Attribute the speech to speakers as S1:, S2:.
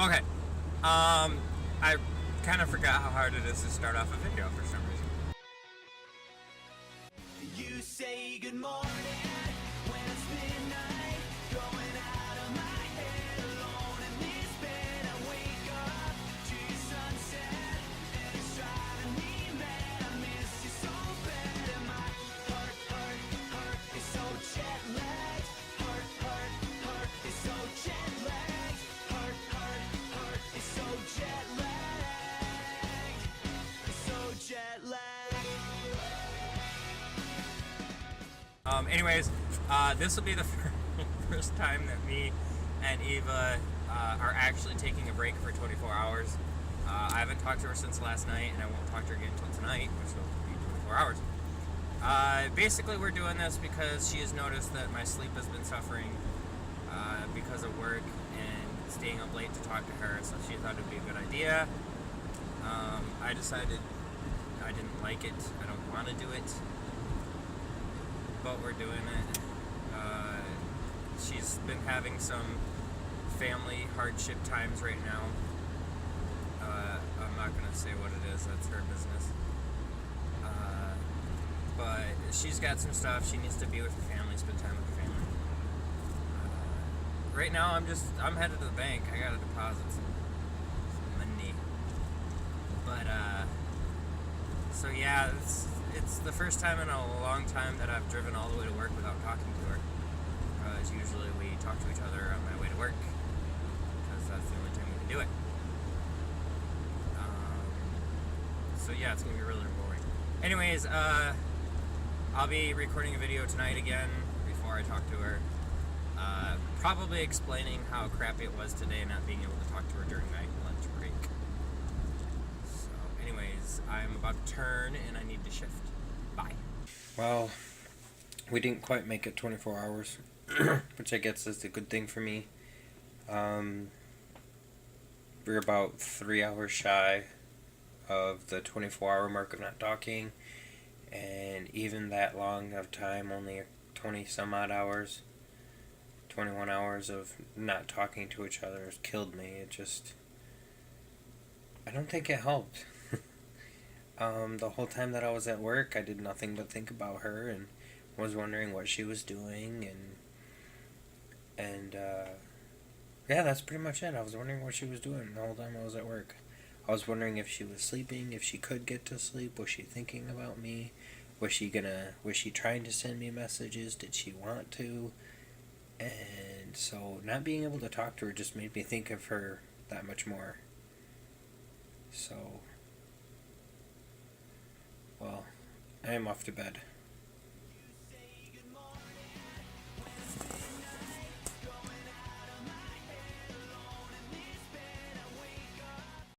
S1: Okay. I kind of forgot how hard it is to start off a video for some reason.
S2: You say good morning when it's midnight, going out of my head alone in this bed. I wake up to your sunset and it's driving me mad. I miss you so bad and my heart is so jet lagged. Heart is so jet lagged. Heart is so jet lagged. It's so jet lagged.
S1: Anyways, this will be the first time that me and Eva are actually taking a break for 24 hours. I haven't talked to her since last night, and I won't talk to her again until tonight, which will be 24 hours. Basically, we're doing this because she has noticed that my sleep has been suffering because of work and staying up late to talk to her, so she thought it would be a good idea. I decided I didn't like it. I don't want to do it. But we're doing it. She's been having some family hardship times right now. I'm not going to say what it is, that's her business. But she's got some stuff. She needs to be with her family, spend time with her family. Right now, I'm headed to the bank. I got to deposit some money. But, so yeah, it's the first time in a long time that I've driven all the way to work without talking to her. Because usually we talk to each other on my way to work, because that's the only time we can do it. So yeah, it's going to be really boring. Anyways, I'll be recording a video tonight again before I talk to her. Probably explaining how crappy it was today not being able to talk to her during my lunch break. Anyways, I'm about to turn and I need to shift. Bye. Well, we didn't quite make it 24 hours, which I guess is a good thing for me. We're about 3 hours shy of the 24-hour mark of not talking, and even that long of time, only 20 some odd hours, 21 hours of not talking to each other has killed me. I don't think it helped. The whole time that I was at work, I did nothing but think about her and was wondering what she was doing, and yeah, that's pretty much it. I was wondering what she was doing the whole time I was at work. I was wondering if she was sleeping, if she could get to sleep, was she thinking about me, was she trying to send me messages, did she want to? And so not being able to talk to her just made me think of her that much more. So, well, I am off to bed.